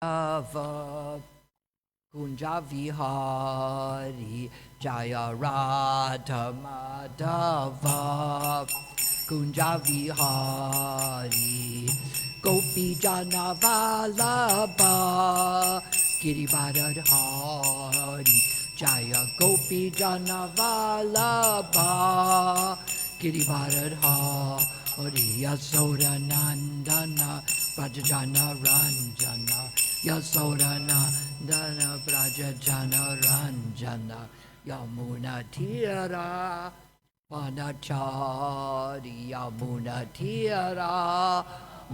Ava Kunja Vihari Jaya Radha Madhava Kunja Vihari Gopi Jana Vallabha Girivardhari Jaya Gopi Jana Vallabha Girivardhari Yasoda Nandana Brajajana Ranjana Yasodana Dana Brajajana Ranjana Yamuna Tira Banachari Yamuna Tira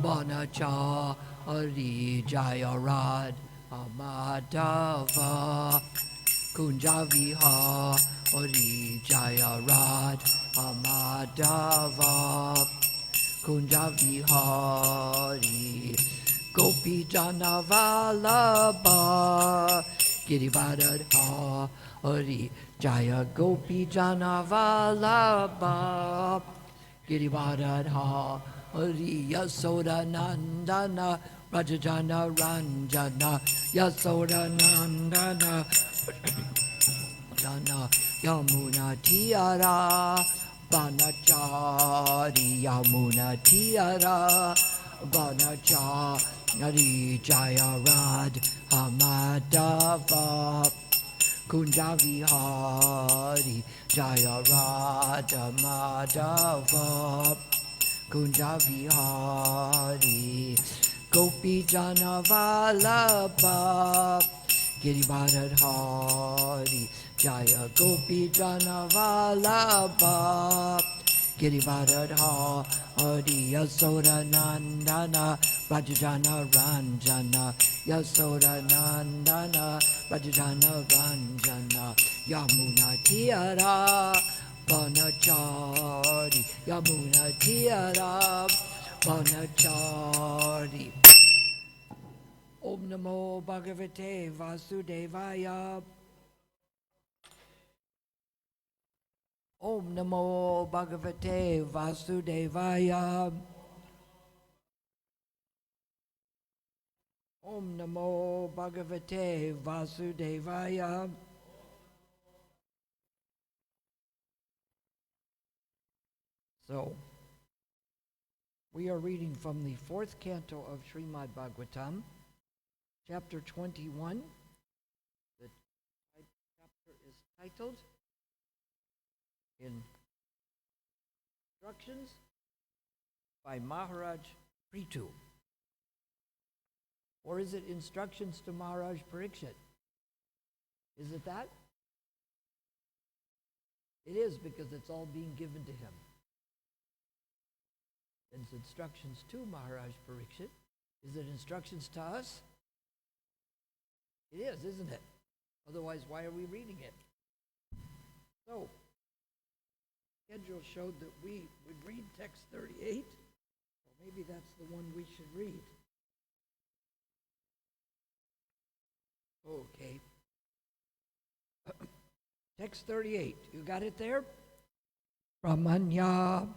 Banachari Jayarad Amadava Kunjaviha Ori Jayarad Amadava Kunjavihari Gopi Jana Vallabha Girivardhari Jaya Gopi Jana Vallabha Girivardhari Yasoda Nandana Brajajana Ranjana Yasoda Nandana Jana Yamuna Tiara Banachari Yamuna Tiara Banachari Jaya Rad Hamadava Kunjavihari Jaya Rad Hamadava Kunjavihari Gopi Jana Vallabha Girivardhari Jaya Gopi Jana Vallabha Girivardhari Yasoda Nandana Brajajana Ranjana Yasoda Nandana Brajajana Ranjana Yamuna Tira Banachari Yamuna Tira Banachari Om Namo Bhagavate Vasudevaya Om Namo Bhagavate Vasudevaya Om Namo Bhagavate Vasudevaya So, we are reading from the 4th canto of Srimad Bhagavatam, chapter 21. The chapter is titled Instructions by Maharaj Prithu. Or is it Instructions to Maharaj Parikshit? Is it that? It is, because it's all being given to him. It's instructions to Maharaj Parikshit. Is it instructions to us? It is, isn't it? Otherwise, why are we reading it? So, schedule showed that we would read text 38, so maybe that's the one we should read. Okay. Text 38, you got it there? Brahmanya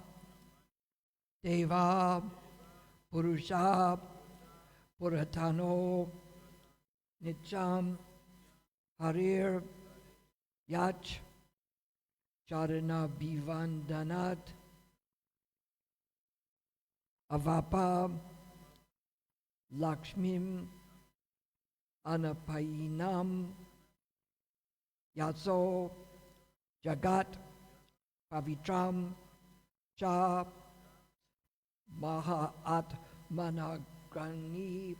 Deva Purusha Puratano Nityam Harir Yach Charana Bivandanat Avapa Lakshmim Anapainam Yatso Jagat Pavitram Cha Mahatmanagrani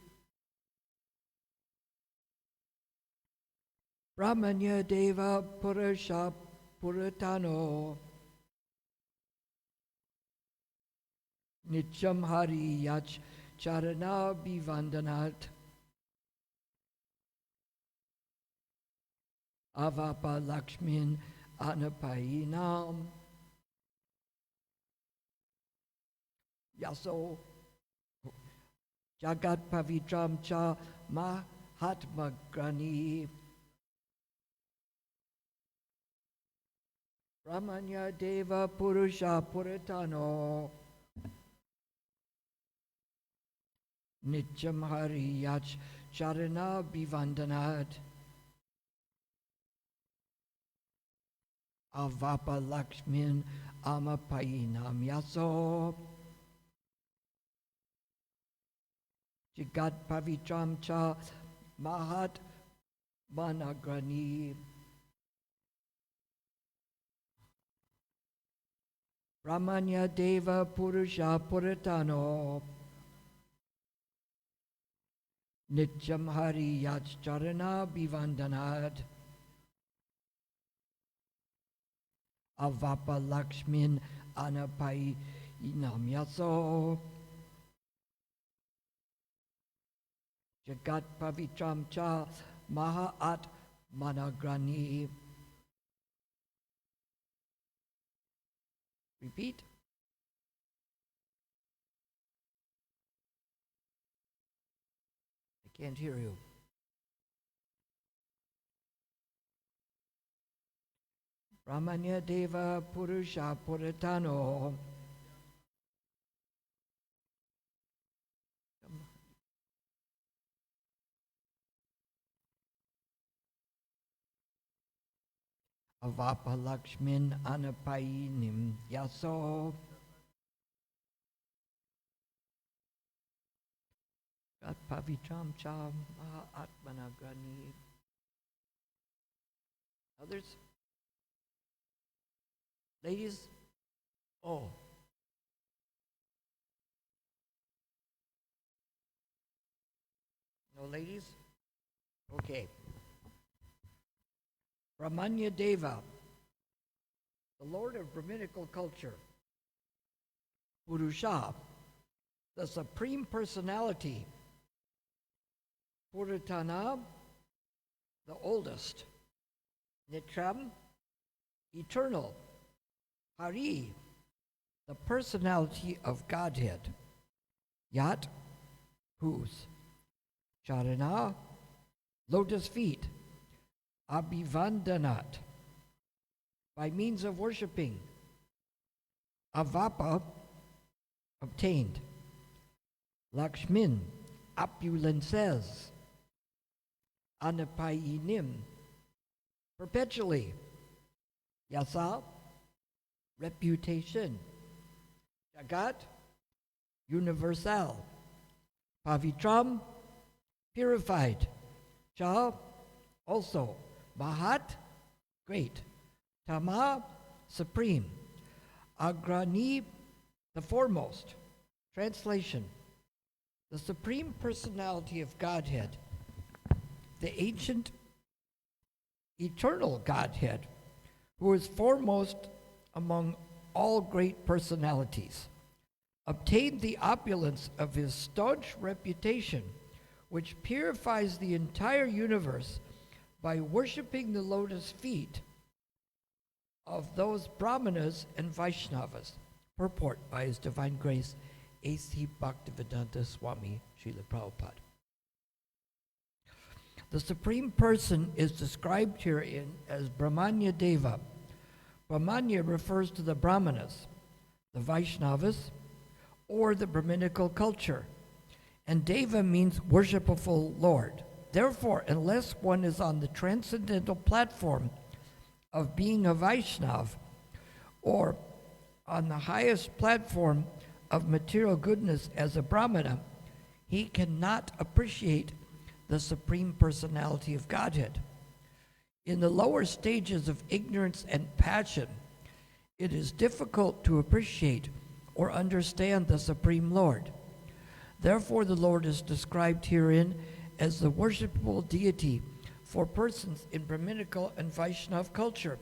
Brahmanya Deva Purusha Puratano Nityam Hari Yach Charana Bivandanat Avapa Lakshmin Anapainam Yaso Jagat Pavitram Cha Mahatmagrani Brahmanya Deva Purusha Puratano Nityam Hari Yach Charana Bivandanad Avapa Lakshmin Amapayinam Yaso Jagat Pavitram Cha Mahat Managrani Brahmanya Deva Purusha Puratano Nityam Hari Yacharana Bivandanad Avapa Lakshmin Anapai Inam Yaso Jagat Pavitram Cha Mahat Managrani. Repeat. I can't hear you. Brahmanya Deva Purusha Puratano Avapa Lakshmin Anapayinim Yaso Gat Pavitram Cha Maha Atmanagrani. Others? Ladies? Oh. No ladies? Okay. Brahmanya Deva, the Lord of Brahminical culture. Purusha, the Supreme Personality. Puratana, the oldest. Nitram, eternal. Hari, the personality of Godhead. Yat, whose? Charana, lotus feet. Abhivandanat, by means of worshiping. Avapa, obtained. Lakshmin, opulences. Anapayinim, perpetually. Yasa, reputation. Jagat, universal. Pavitram, purified. Cha, also. Mahat, great. Tama, supreme. Agrani, the foremost. Translation: the Supreme Personality of Godhead, the ancient, eternal Godhead, who is foremost among all great personalities, obtained the opulence of his staunch reputation, which purifies the entire universe by worshiping the lotus feet of those Brahmanas and Vaishnavas. Purport by His Divine Grace, A.C. Bhaktivedanta Swami Srila Prabhupada. The Supreme Person is described herein as Brahmanya Deva. Brahmanya refers to the Brahmanas, the Vaishnavas, or the Brahminical culture, and Deva means worshipful Lord. Therefore, unless one is on the transcendental platform of being a Vaishnav, or on the highest platform of material goodness as a Brahmana, he cannot appreciate the Supreme Personality of Godhead. In the lower stages of ignorance and passion, it is difficult to appreciate or understand the Supreme Lord. Therefore, the Lord is described herein as the worshipable deity for persons in Brahminical and Vaishnav culture.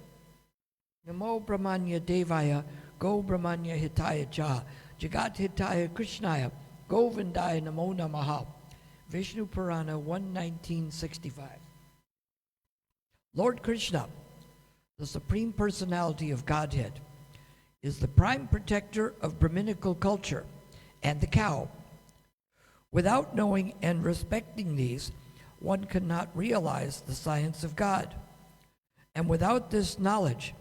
Namo Brahmanya Devaya, Go Brahmanya Hitaya Cha, Jagat Hitaya Krishnaya, Govindaya Namo Namaha. Vishnu Purana 1:1965. Lord Krishna, the Supreme Personality of Godhead, is the prime protector of Brahminical culture and the cow. Without knowing and respecting these, one cannot realize the science of God. And without this knowledge,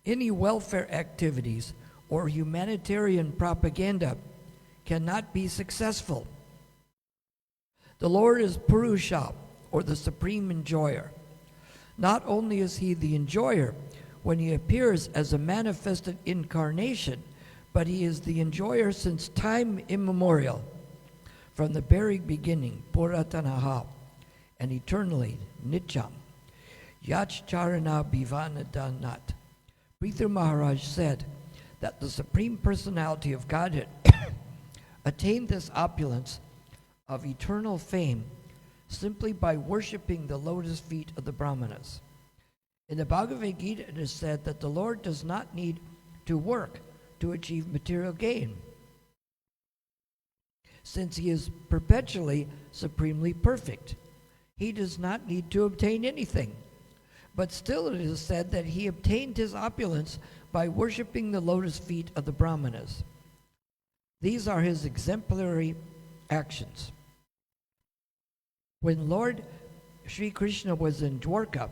any welfare activities or humanitarian propaganda cannot be successful. The Lord is Purusha, or the supreme enjoyer. Not only is he the enjoyer when he appears as a manifested incarnation, but he is the enjoyer since time immemorial, from the very beginning, Puratanaha, and eternally, Nityam. Yachcharana Bhivanadanat. Prithu Maharaj said that the Supreme Personality of Godhead attained this opulence of eternal fame simply by worshiping the lotus feet of the Brahmanas. In the Bhagavad Gita, it is said that the Lord does not need to work to achieve material gain, since he is perpetually supremely perfect. He does not need to obtain anything. But still it is said that he obtained his opulence by worshiping the lotus feet of the Brahmanas. These are his exemplary actions. When Lord Sri Krishna was in Dwarka,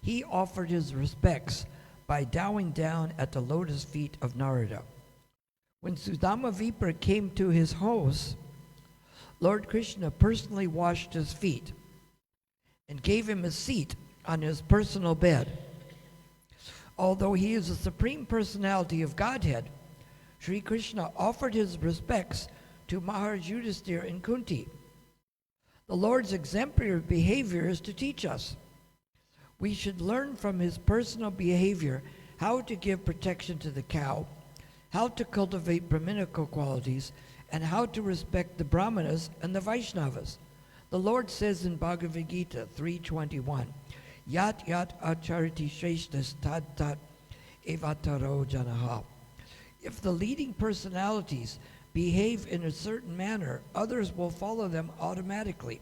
he offered his respects by bowing down at the lotus feet of Narada. When Sudama Vipra came to his house, Lord Krishna personally washed his feet and gave him a seat on his personal bed. Although he is the Supreme Personality of Godhead, Sri Krishna offered his respects to Maharaj Yudhisthira and Kunti. The Lord's exemplary behavior is to teach us. We should learn from his personal behavior how to give protection to the cow, how to cultivate Brahminical qualities, and how to respect the Brahmanas and the Vaishnavas. The Lord says in Bhagavad Gita 3:21, Yat yat achariti shreshtas tad tat evataro janaha. If the leading personalities behave in a certain manner, others will follow them automatically.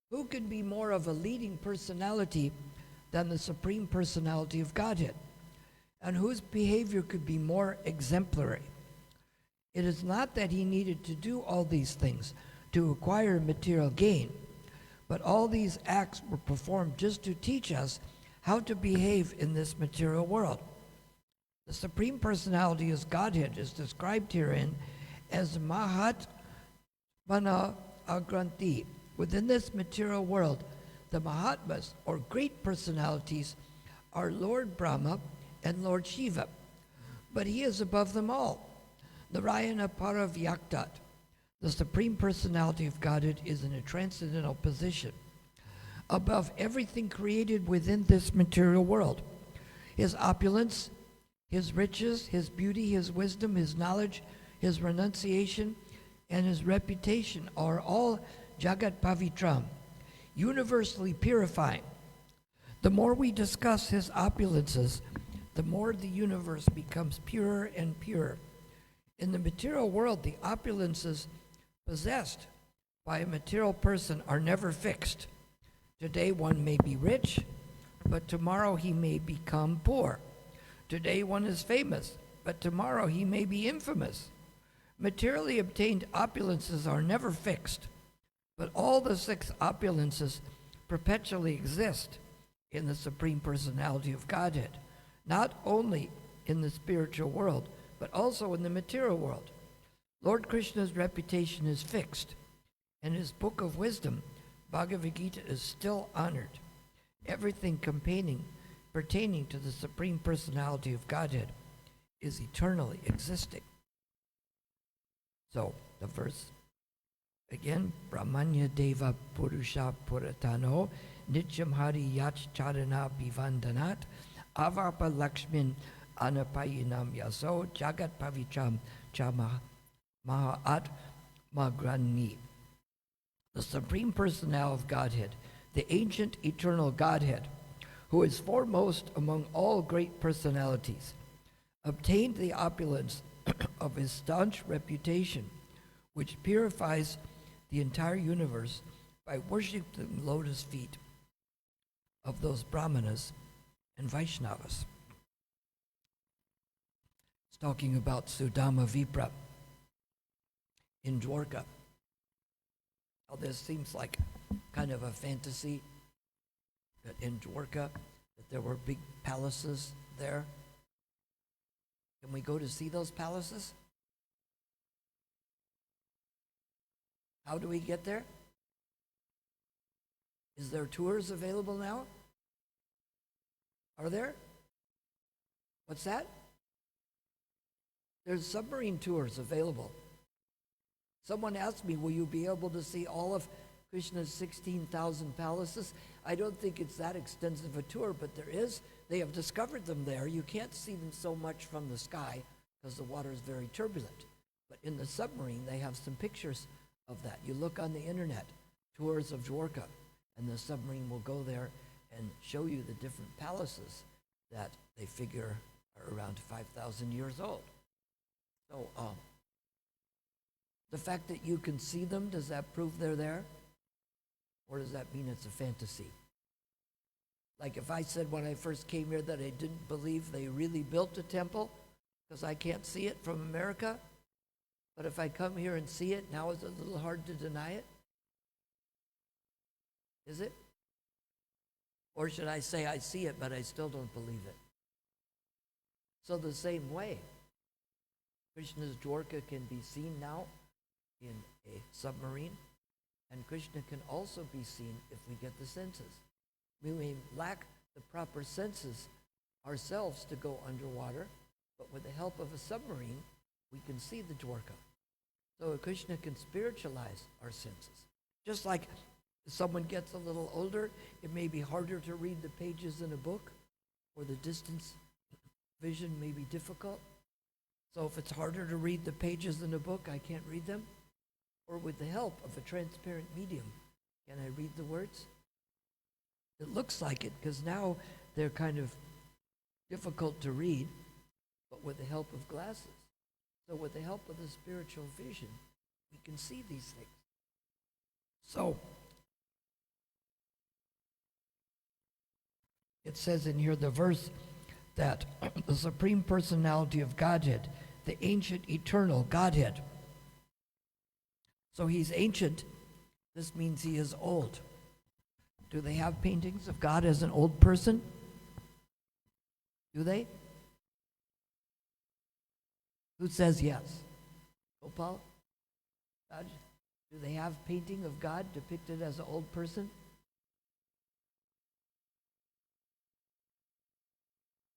Who can be more of a leading personality than the Supreme Personality of Godhead? And whose behavior could be more exemplary? It is not that he needed to do all these things to acquire material gain, but all these acts were performed just to teach us how to behave in this material world. The Supreme Personality of Godhead is described herein as Mahat Mana Agranti. Within this material world, the Mahatmas, or great personalities, are Lord Brahma and Lord Shiva, but he is above them all. Narayana Paravyaktat, the Supreme Personality of Godhead, is in a transcendental position above everything created within this material world. His opulence, his riches, his beauty, his wisdom, his knowledge, his renunciation, and his reputation are all Jagat Pavitram, universally purifying. The more we discuss his opulences, the more the universe becomes purer and purer. In the material world, the opulences possessed by a material person are never fixed. Today one may be rich, but tomorrow he may become poor. Today one is famous, but tomorrow he may be infamous. Materially obtained opulences are never fixed, but all the six opulences perpetually exist in the Supreme Personality of Godhead, not only in the spiritual world, but also in the material world. Lord Krishna's reputation is fixed, and his book of wisdom, Bhagavad Gita, is still honored. Everything pertaining to the Supreme Personality of Godhead is eternally existing. So, the verse again, Brahmanya Deva Purusha Puratano Nityam Hari Yach Charana Bivandanat Avarpa Lakshmin Anapayinam Yaso Jagat Pavicham Chama Mahat Magrani. The Supreme Personality of Godhead, the ancient eternal Godhead, who is foremost among all great personalities, obtained the opulence of his staunch reputation, which purifies the entire universe by worshiping the lotus feet of those Brahmanas and Vaishnavas. It's talking about Sudama Vipra in Dwarka. Now, this seems like kind of a fantasy that in Dwarka that there were big palaces there. Can we go to see those palaces? How do we get there? Is there tours available now? Are there? What's that? There's submarine tours available. Someone asked me, will you be able to see all of Krishna's 16,000 palaces? I don't think it's that extensive a tour, but there is. They have discovered them there. You can't see them so much from the sky because the water is very turbulent. But in the submarine, they have some pictures of that. You look on the internet, tours of Dwarka, and the submarine will go there and show you the different palaces that they figure are around 5,000 years old. So the fact that you can see them, does that prove they're there? Or does that mean it's a fantasy? Like if I said when I first came here that I didn't believe they really built a temple because I can't see it from America, but if I come here and see it, now is it a little hard to deny it? Is it? Or should I say I see it, but I still don't believe it? So the same way, Krishna's Dwarka can be seen now in a submarine, and Krishna can also be seen if we get the senses. We may lack the proper senses ourselves to go underwater, but with the help of a submarine, we can see the Dwarka. So Krishna can spiritualize our senses. Just like if someone gets a little older, it may be harder to read the pages in a book, or the distance vision may be difficult. So if it's harder to read the pages in a book, I can't read them. Or with the help of a transparent medium, can I read the words? It looks like it, because now they're kind of difficult to read, but with the help of glasses. So with the help of the spiritual vision, we can see these things. So it says in here, the verse, that the Supreme Personality of Godhead, the ancient eternal Godhead. So he's ancient. This means he is old. Do they have paintings of God as an old person? Do they? Who says yes? Gopal? Raj? Do they have painting of God depicted as an old person?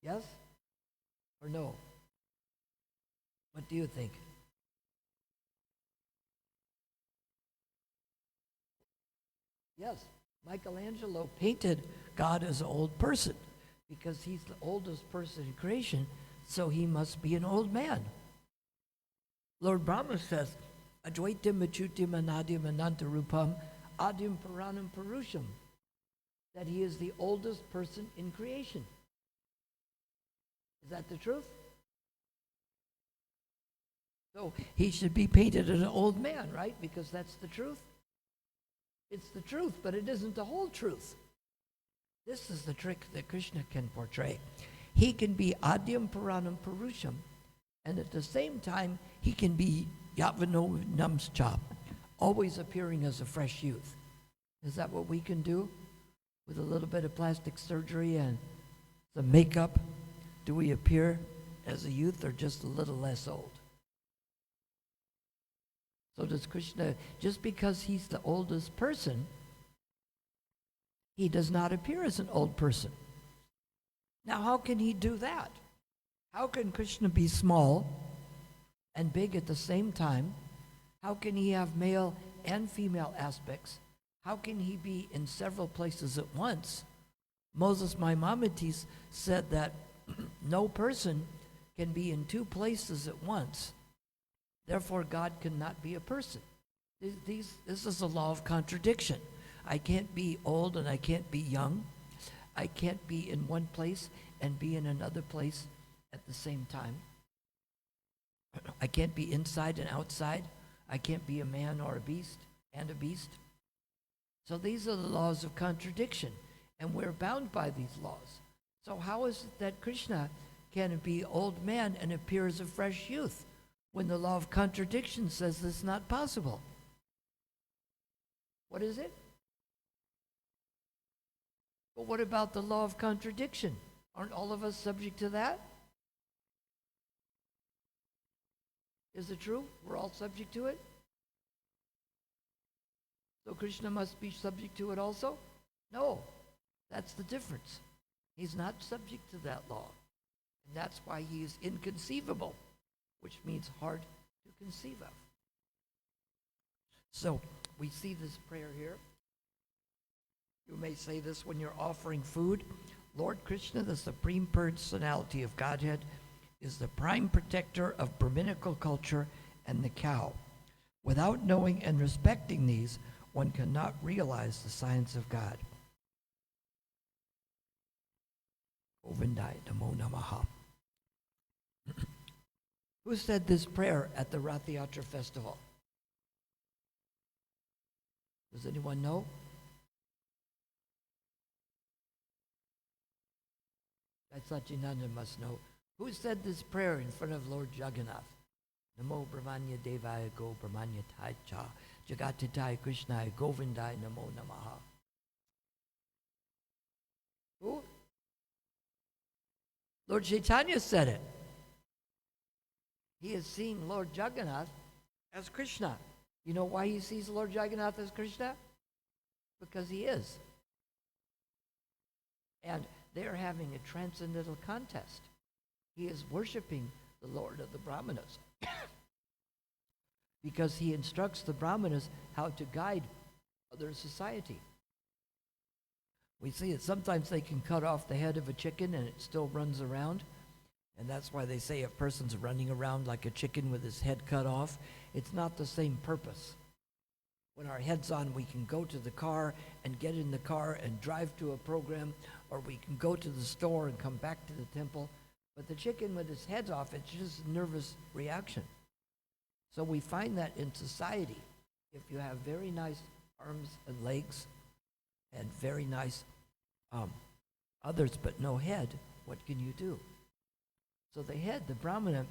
Yes or no? What do you think? Yes, Michelangelo painted God as an old person because he's the oldest person in creation, so he must be an old man. Lord Brahma says, Advaitam Achutim Anadim Anantarupam Adim Puranam Purusham, that he is the oldest person in creation. Is that the truth? So he should be painted as an old man, right? Because that's the truth. It's the truth, but it isn't the whole truth. This is the trick that Krishna can portray. He can be Adyam Puranam Purusham, and at the same time, he can be Yavano Namschap, always appearing as a fresh youth. Is that what we can do? With a little bit of plastic surgery and some makeup, do we appear as a youth or just a little less old? So does Krishna, just because he's the oldest person, he does not appear as an old person. Now, how can he do that? How can Krishna be small and big at the same time? How can he have male and female aspects? How can he be in several places at once? Moses Maimonides said that no person can be in two places at once. Therefore, God cannot be a person. This is a law of contradiction. I can't be old and I can't be young. I can't be in one place and be in another place at the same time. I can't be inside and outside. I can't be a man or a beast and a beast. So these are the laws of contradiction, and we're bound by these laws. So how is it that Krishna can be old man and appear as a fresh youth when the law of contradiction says this is not possible? What is it? But what about the law of contradiction? Aren't all of us subject to that? Is it true? We're all subject to it? So Krishna must be subject to it also? No, that's the difference. He's not subject to that law. And that's why he is inconceivable, which means hard to conceive of. So we see this prayer here. You may say this when you're offering food. Lord Krishna, the supreme personality of Godhead, is the prime protector of Brahminical culture and the cow. Without knowing and respecting these, one cannot realize the science of God. Govindaya Namo Namaha. Who said this prayer at the Rath Yatra festival? Does anyone know? Sachinanda must know. Who said this prayer in front of Lord Jagannath? Namo Brahmanya Devaya Go Brahmanya Taicha Jagatitaya Krishnaya Govindaya Namo Namaha. Who? Lord Chaitanya said it. He is seeing Lord Jagannath as Krishna. You know why he sees Lord Jagannath as Krishna? Because he is. And they're having a transcendental contest. He is worshiping the Lord of the Brahmanas because he instructs the Brahmanas how to guide other society. We see it. Sometimes they can cut off the head of a chicken and it still runs around. And that's why they say a person's running around like a chicken with his head cut off. It's not the same purpose. When our head's on, we can go to the car and get in the car and drive to a program, or we can go to the store and come back to the temple. But the chicken with his head off, it's just a nervous reaction. So we find that in society. If you have very nice arms and legs and very nice others but no head, what can you do? So the head, the Brahmana,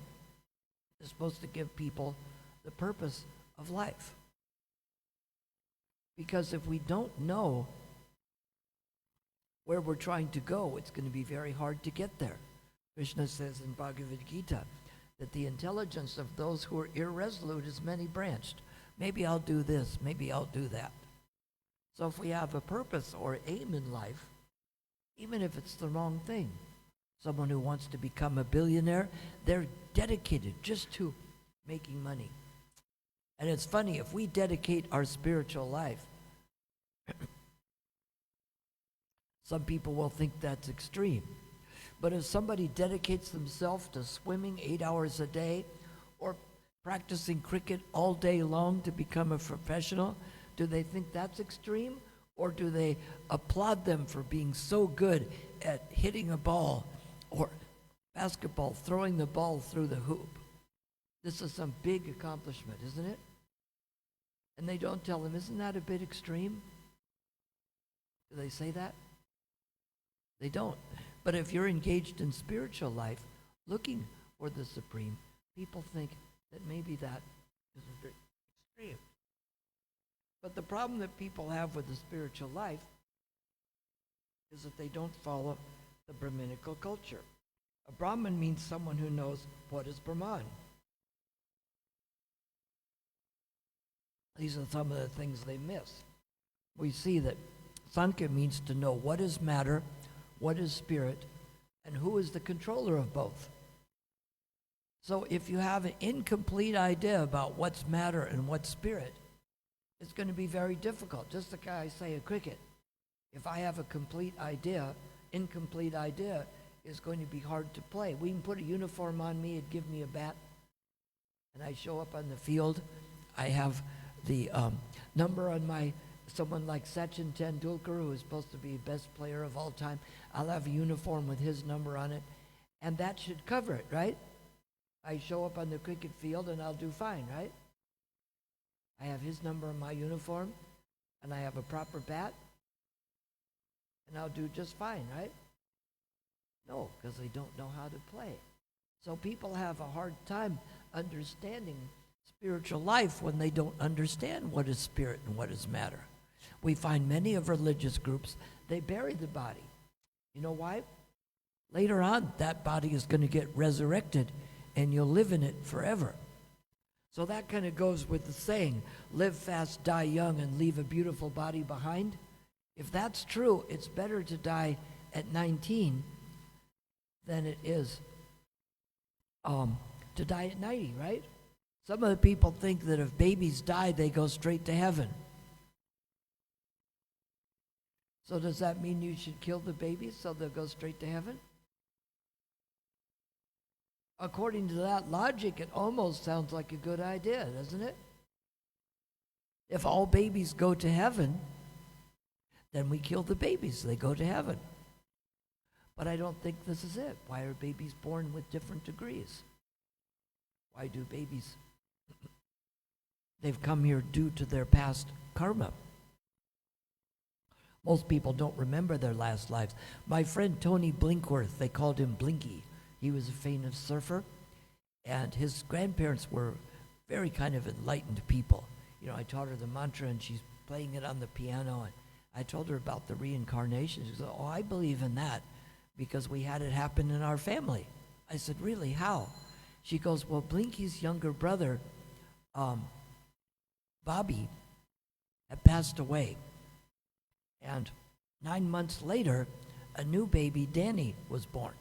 is supposed to give people the purpose of life. Because if we don't know where we're trying to go, it's going to be very hard to get there. Krishna says in Bhagavad Gita that the intelligence of those who are irresolute is many-branched. Maybe I'll do this, maybe I'll do that. So if we have a purpose or aim in life, even if it's the wrong thing, someone who wants to become a billionaire, they're dedicated just to making money. And it's funny, if we dedicate our spiritual life, some people will think that's extreme. But if somebody dedicates themselves to swimming 8 hours a day or practicing cricket all day long to become a professional, do they think that's extreme? Or do they applaud them for being so good at hitting a ball or basketball, throwing the ball through the hoop? This is some big accomplishment, isn't it? And they don't tell them, isn't that a bit extreme? Do they say that? They don't. But if you're engaged in spiritual life, looking for the Supreme, people think that maybe that is a bit extreme. But the problem that people have with the spiritual life is that they don't follow the Brahminical culture. A Brahmin means someone who knows what is Brahman. These are some of the things they miss. We see that Sankhya means to know what is matter, what is spirit, and who is the controller of both. So if you have an incomplete idea about what's matter and what's spirit, it's going to be very difficult. Just like I say at cricket, if I have a complete idea, incomplete idea is going to be hard to play. We can put a uniform on me and give me a bat, and I show up on the field. I have the number on someone like Sachin Tendulkar, who is supposed to be the best player of all time. I'll have a uniform with his number on it, and that should cover it, right? I show up on the cricket field and I'll do fine, right? I have his number on my uniform, and I have a proper bat, and I'll do just fine, right? No, because they don't know how to play. So people have a hard time understanding spiritual life when they don't understand what is spirit and what is matter. We find many of religious groups, they bury the body. You know why? Later on, that body is going to get resurrected, and you'll live in it forever. So that kind of goes with the saying, live fast, die young, and leave a beautiful body behind. If that's true, it's better to die at 19 than it is to die at 90, right? Some of the people think that if babies die, they go straight to heaven. So does that mean you should kill the babies so they'll go straight to heaven? According to that logic, it almost sounds like a good idea, doesn't it? If all babies go to heaven, then we kill the babies. They go to heaven. But I don't think this is it. Why are babies born with different degrees? Why do babies? They've come here due to their past karma. Most people don't remember their last lives. My friend Tony Blinkworth, they called him Blinky. He was a famous surfer, and his grandparents were very kind of enlightened people. You know, I taught her the mantra, and she's playing it on the piano, and I told her about the reincarnation. She said, oh, I believe in that because we had it happen in our family. I said, really, how? She goes, well, Blinky's younger brother, Bobby, had passed away. And 9 months later, a new baby, Danny, was born.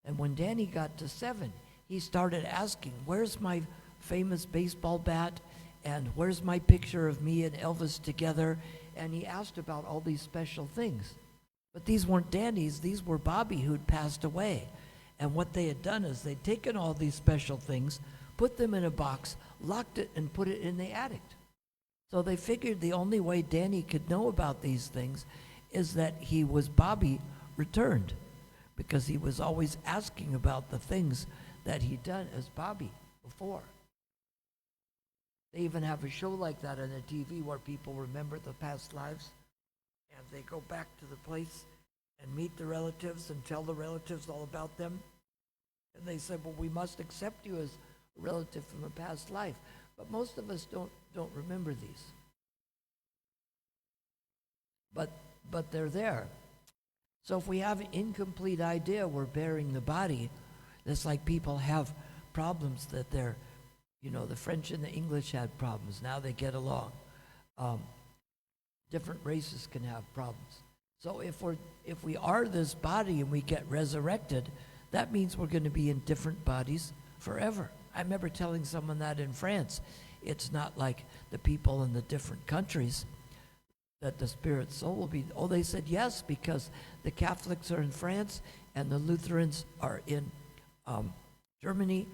And when Danny got to 7, he started asking, where's my famous baseball bat? And where's my picture of me and Elvis together? And he asked about all these special things. But these weren't Danny's, these were Bobby who'd passed away. And what they had done is they'd taken all these special things, put them in a box, locked it, and put it in the attic. So they figured the only way Danny could know about these things is that he was Bobby returned, because he was always asking about the things that he'd done as Bobby before. They even have a show like that on the TV where people remember the past lives, and they go back to the place and meet the relatives and tell the relatives all about them. And they say, well, we must accept you as a relative from a past life. But most of us don't remember these. But they're there. So if we have an incomplete idea we're bearing the body, it's like people have problems that they're, you know, the French and the English had problems. Now they get along. Different races can have problems. So if we are this body and we get resurrected, that means we're going to be in different bodies forever. I remember telling someone that in France. It's not like the people in the different countries that the spirit soul will be. Oh, they said yes, because the Catholics are in France and the Lutherans are in Germany,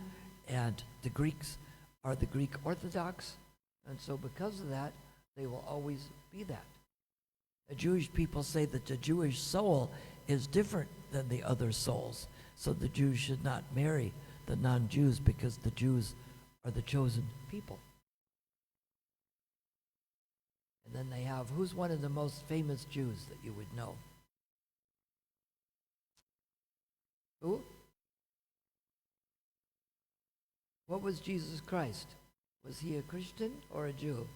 and the Greeks are the Greek Orthodox. And so because of that, they will always be that. The Jewish people say that the Jewish soul is different than the other souls. So the Jews should not marry the non-Jews because the Jews are the chosen people. And then they have, who's one of the most famous Jews that you would know? Who? What was Jesus Christ? Was he a Christian or a Jew?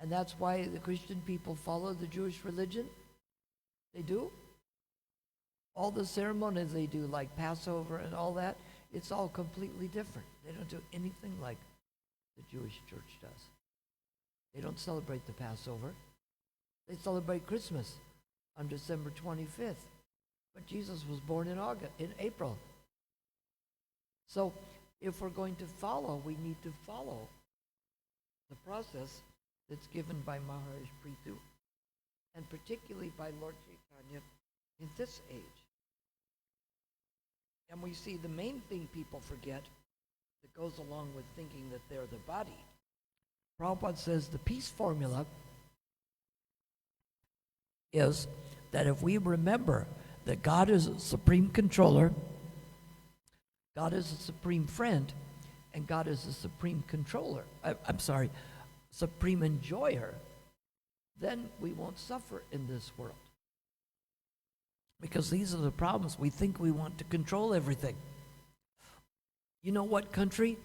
And that's why the Christian people follow the Jewish religion? They do? All the ceremonies they do, like Passover and all that, it's all completely different. They don't do anything like the Jewish church does. They don't celebrate the Passover. They celebrate Christmas on December 25th. But Jesus was born in April. So if we're going to follow, we need to follow the process that's given by Maharaj Prithu, and particularly by Lord Chaitanya in this age. And we see the main thing people forget that goes along with thinking that they're the body. Prabhupada says the peace formula is that if we remember that God is a supreme controller, God is a supreme friend, and God is a supreme controller, supreme enjoyer, then we won't suffer in this world. Because these are the problems. We think we want to control everything. You know what country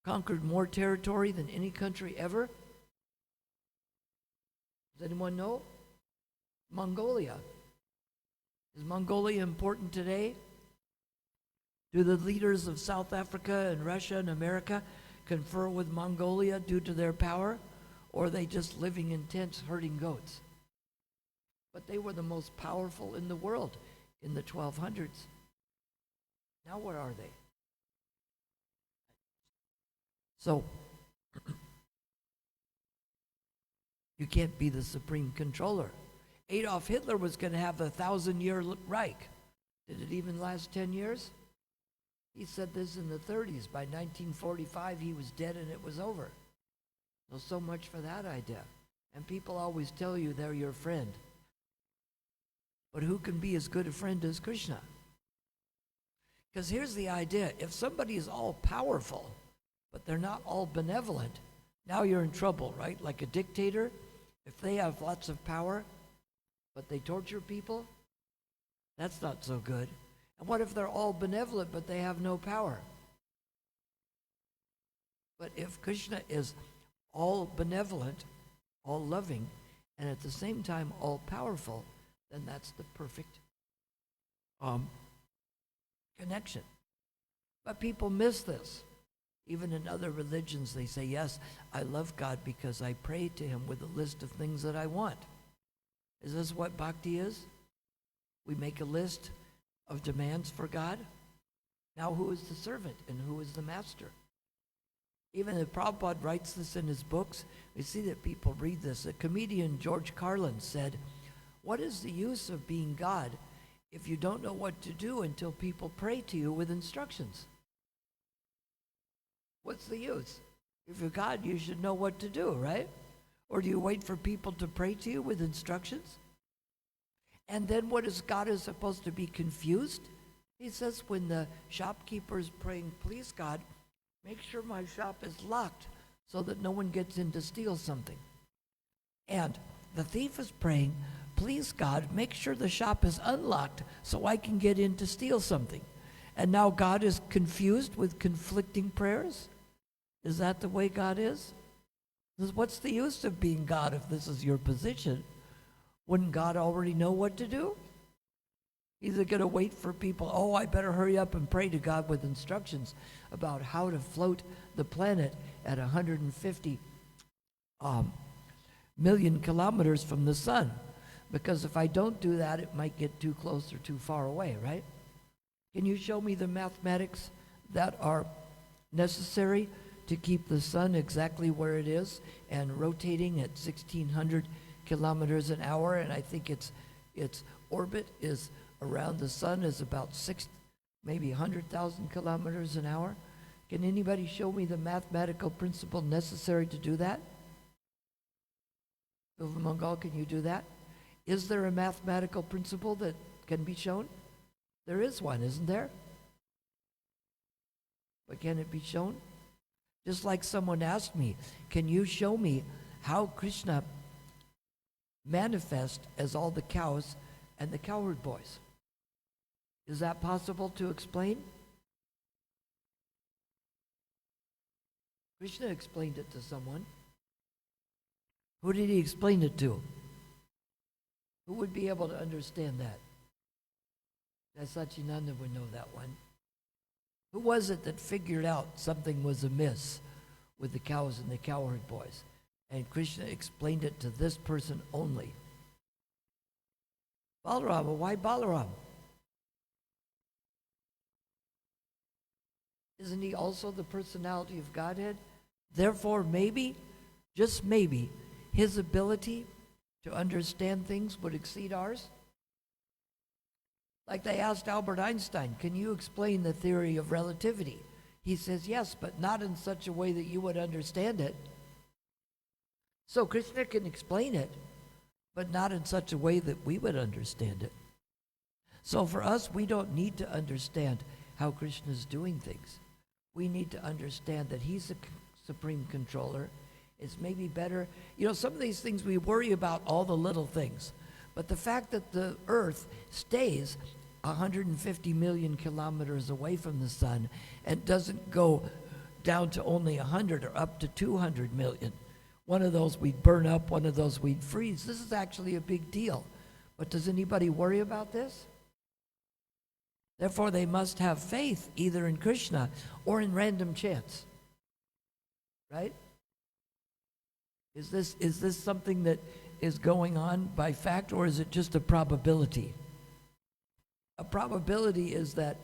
conquered more territory than any country ever? Does anyone know? Mongolia. Is Mongolia important today? Do the leaders of South Africa and Russia and America confer with Mongolia due to their power? or are they just living in tents herding goats? But they were the most powerful in the world in the 1200s. Now what are they? So, you can't be the supreme controller. Adolf Hitler was going to have a 1,000-year Reich. Did it even last 10 years? He said this in the 30s. By 1945, he was dead and it was over. So much for that idea. And people always tell you they're your friend. But who can be as good a friend as Krishna? Because here's the idea. If somebody is all powerful, but they're not all benevolent, now you're in trouble, right? Like a dictator, if they have lots of power, but they torture people, that's not so good. And what if they're all benevolent, but they have no power? But if Krishna is all benevolent, all loving, and at the same time all powerful, then that's the perfect connection. But people miss this. Even in other religions, they say, yes, I love God because I pray to him with a list of things that I want. Is this what bhakti is? We make a list of demands for God. Now who is the servant and who is the master? Even if Prabhupada writes this in his books, we see that people read this. A comedian, George Carlin, said, what is the use of being God if you don't know what to do until people pray to you with instructions? What's the use? If you're God, you should know what to do, right? Or do you wait for people to pray to you with instructions? And then what is God is supposed to be confused? He says when the shopkeeper is praying, please God, make sure my shop is locked so that no one gets in to steal something. And the thief is praying, please God, make sure the shop is unlocked so I can get in to steal something. And now God is confused with conflicting prayers? Is that the way God is? What's the use of being God if this is your position? Wouldn't God already know what to do? He's going to wait for people, oh, I better hurry up and pray to God with instructions about how to float the planet at 150 million kilometers from the sun. Because if I don't do that, it might get too close or too far away, right? Can you show me the mathematics that are necessary to keep the sun exactly where it is and rotating at 1,600 kilometers an hour? And I think its orbit is around the sun is about maybe 100,000 kilometers an hour. Can anybody show me the mathematical principle necessary to do that? Bilva Mangal, can you do that? Is there a mathematical principle that can be shown? There is one, isn't there? But can it be shown? Just like someone asked me, can you show me how Krishna manifests as all the cows and the cowherd boys? Is that possible to explain? Krishna explained it to someone. Who did he explain it to? Who would be able to understand that? Sachinanda would know that one. Who was it that figured out something was amiss with the cows and the cowherd boys? And Krishna explained it to this person only. Balarama. Why Balaram? Isn't he also the personality of Godhead? Therefore, maybe, just maybe, his ability to understand things would exceed ours? Like they asked Albert Einstein, can you explain the theory of relativity? He says, yes, but not in such a way that you would understand it. So Krishna can explain it, but not in such a way that we would understand it. So for us, we don't need to understand how Krishna is doing things. We need to understand that he's the supreme controller. It's maybe better, some of these things we worry about all the little things. But the fact that the earth stays 150 million kilometers away from the sun and doesn't go down to only 100 or up to 200 million. One of those we'd burn up, one of those we'd freeze. This is actually a big deal. But does anybody worry about this? Therefore, they must have faith either in Krishna or in random chance. Right? Is this something that is going on by fact, or is it just a probability? A probability is that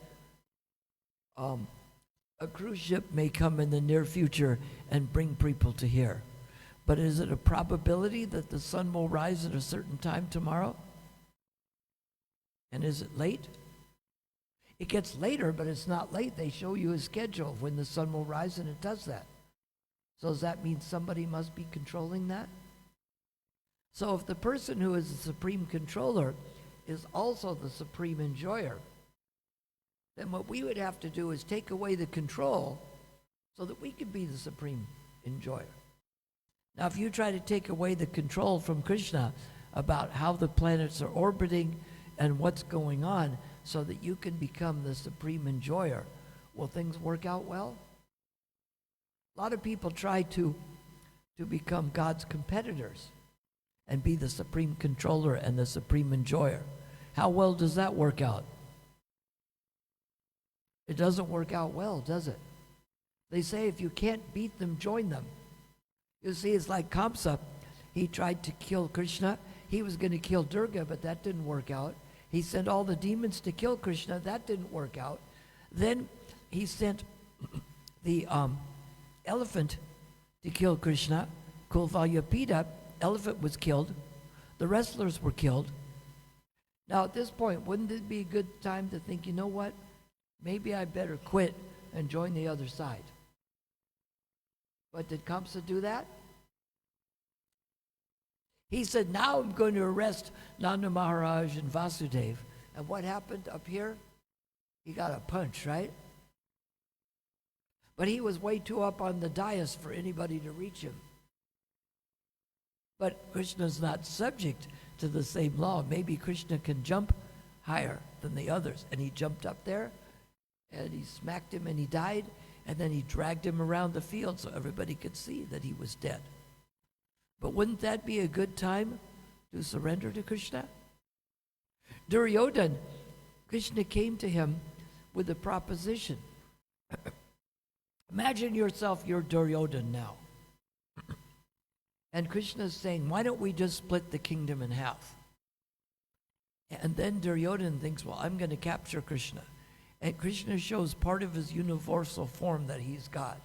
a cruise ship may come in the near future and bring people to here. But is it a probability that the sun will rise at a certain time tomorrow? And is it late? It gets later, but it's not late. They show you a schedule of when the sun will rise, and it does that. So does that mean somebody must be controlling that? So if the person who is the supreme controller is also the supreme enjoyer, then what we would have to do is take away the control so that we could be the supreme enjoyer. Now, if you try to take away the control from Krishna about how the planets are orbiting and what's going on so that you can become the supreme enjoyer, will things work out well? A lot of people try to become God's competitors and be the supreme controller and the supreme enjoyer. How well does that work out? It doesn't work out well, does it? They say if you can't beat them, join them. You see, it's like Kamsa. He tried to kill Krishna. He was going to kill Durga, but that didn't work out. He sent all the demons to kill Krishna. That didn't work out. Then he sent the elephant to kill Krishna. Kulvalyapita, elephant was killed. The wrestlers were killed. Now at this point, wouldn't it be a good time to think, you know what? Maybe I better quit and join the other side. But did Kamsa do that? He said, now I'm going to arrest Nanda Maharaj and Vasudev. And what happened up here? He got a punch, right? But he was way too up on the dais for anybody to reach him. But Krishna's not subject to the same law. Maybe Krishna can jump higher than the others. And he jumped up there, and he smacked him, and he died. And then he dragged him around the field so everybody could see that he was dead. But wouldn't that be a good time to surrender to Krishna? Duryodhana, Krishna came to him with a proposition. Imagine yourself, you're Duryodhana now. And Krishna is saying, why don't we just split the kingdom in half? And then Duryodhana thinks, well, I'm going to capture Krishna. And Krishna shows part of his universal form that he's God.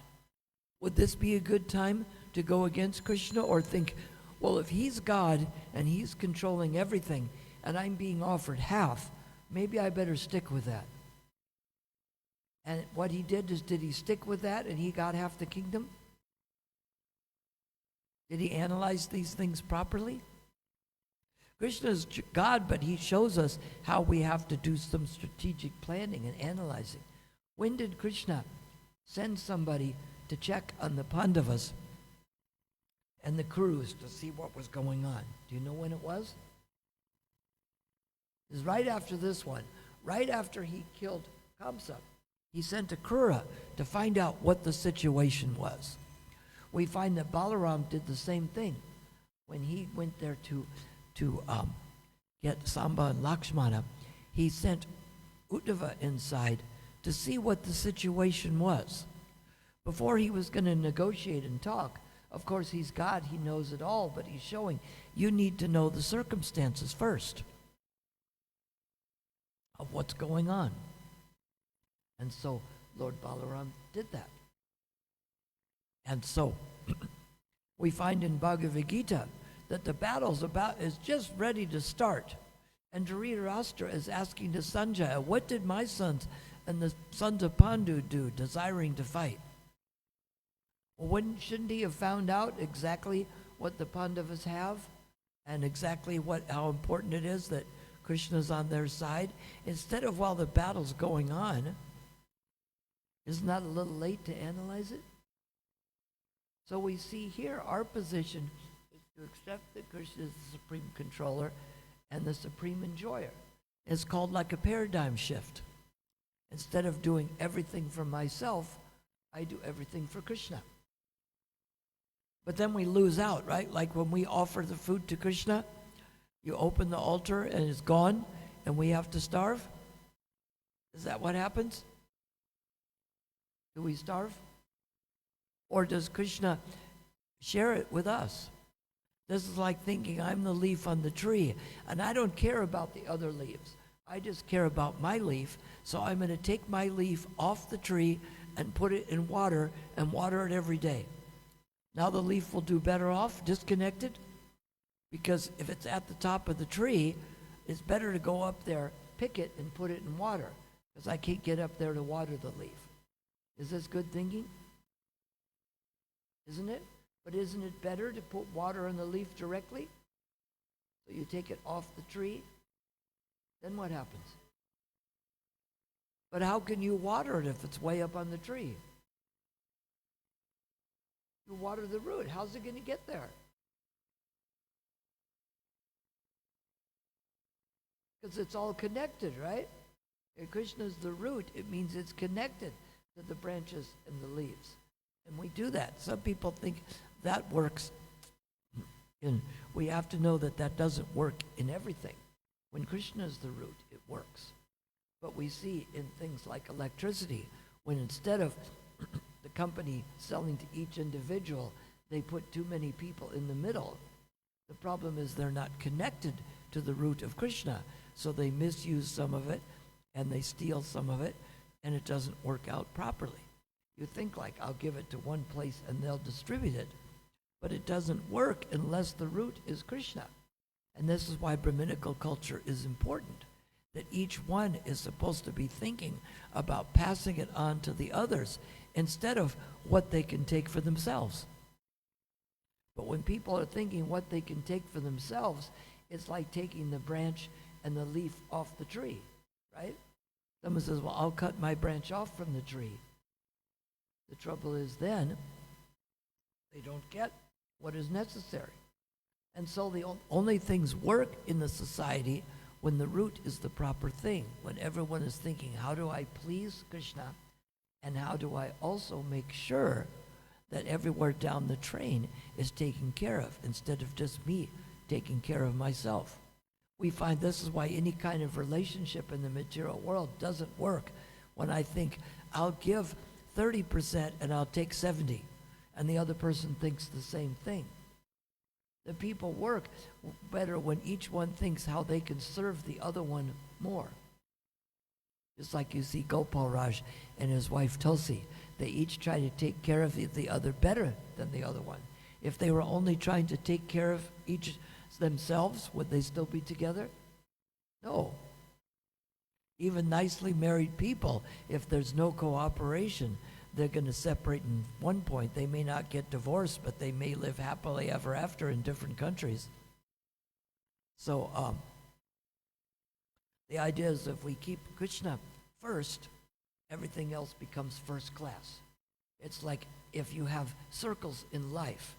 Would this be a good time to go against Krishna, or think, well, if he's God and he's controlling everything and I'm being offered half, maybe I better stick with that? And what he did is, did he stick with that and he got half the kingdom? Did he analyze these things properly? Krishna is God, but he shows us how we have to do some strategic planning and analyzing. When did Krishna send somebody to check on the Pandavas and the crews to see what was going on? Do you know when it was? It was right after this one. Right after he killed Kamsa. He sent a Krura to find out what the situation was. We find that Balaram did the same thing. When he went there to get Samba and Lakshmana, he sent Uddhava inside to see what the situation was. Before he was going to negotiate and talk, of course he's God, he knows it all, but he's showing you need to know the circumstances first of what's going on. And so Lord Balaram did that. And so we find in Bhagavad Gita that the battle's is just ready to start. And Dhritarashtra is asking to Sanjaya, what did my sons and the sons of Pandu do, desiring to fight? Well, shouldn't he have found out exactly what the Pandavas have and exactly how important it is that Krishna's on their side? Instead of while the battle's going on, isn't that a little late to analyze it? So we see here our position is to accept that Krishna is the supreme controller and the supreme enjoyer. It's called like a paradigm shift. Instead of doing everything for myself, I do everything for Krishna. But then we lose out, right? Like when we offer the food to Krishna, you open the altar and it's gone and we have to starve? Is that what happens? Do we starve? Or does Krishna share it with us? This is like thinking I'm the leaf on the tree, and I don't care about the other leaves. I just care about my leaf, so I'm going to take my leaf off the tree and put it in water and water it every day. Now the leaf will do better off disconnected, because if it's at the top of the tree, it's better to go up there, pick it, and put it in water, because I can't get up there to water the leaf. Is this good thinking? Isn't it? But isn't it better to put water on the leaf directly? So you take it off the tree, then what happens? But how can you water it if it's way up on the tree? You water the root. How's it going to get there? Because it's all connected, right? If Krishna is the root, it means it's connected to the branches and the leaves. And we do that. Some people think that works. And we have to know that that doesn't work in everything. When Krishna is the root, it works. But we see in things like electricity, when instead of the company selling to each individual, they put too many people in the middle. The problem is they're not connected to the root of Krishna. So they misuse some of it, and they steal some of it, and it doesn't work out properly. You think like, I'll give it to one place and they'll distribute it. But it doesn't work unless the root is Krishna. And this is why Brahminical culture is important, that each one is supposed to be thinking about passing it on to the others instead of what they can take for themselves. But when people are thinking what they can take for themselves, it's like taking the branch and the leaf off the tree, right? Someone says, well, I'll cut my branch off from the tree. The trouble is then they don't get what is necessary. And so the only things work in the society when the root is the proper thing, when everyone is thinking, how do I please Krishna, and how do I also make sure that everywhere down the train is taken care of, instead of just me taking care of myself. We find this is why any kind of relationship in the material world doesn't work. When I think, I'll give 30% and I'll take 70%, and the other person thinks the same thing. The people work better when each one thinks how they can serve the other one more. Just like you see Gopal Raj and his wife Tulsi. They each try to take care of the other better than the other one. If they were only trying to take care of each themselves, would they still be together? No. Even nicely married people, if there's no cooperation, they're going to separate in one point. They may not get divorced, but they may live happily ever after in different countries. So the idea is if we keep Krishna first, everything else becomes first class. It's like if you have circles in life,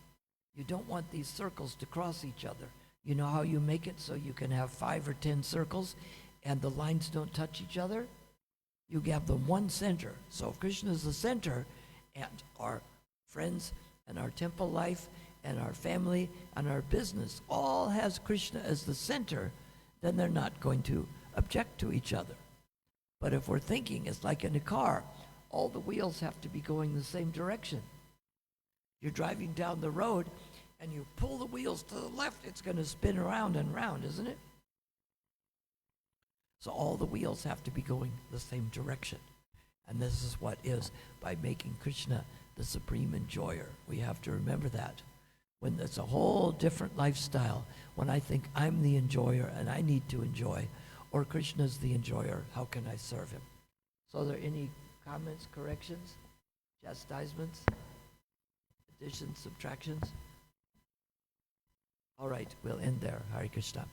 you don't want these circles to cross each other. You know how you make it so you can have 5 or 10 circles and the lines don't touch each other? You have the one center. So if Krishna is the center, and our friends and our temple life and our family and our business all has Krishna as the center, then they're not going to object to each other. But if we're thinking, it's like in a car, all the wheels have to be going the same direction. You're driving down the road and you pull the wheels to the left, it's going to spin around and round, isn't it? So all the wheels have to be going the same direction. And this is what is by making Krishna the supreme enjoyer. We have to remember that. When it's a whole different lifestyle, when I think I'm the enjoyer and I need to enjoy, or Krishna's the enjoyer, how can I serve him? So are there any comments, corrections, chastisements, additions, subtractions? All right, we'll end there. Hare Krishna.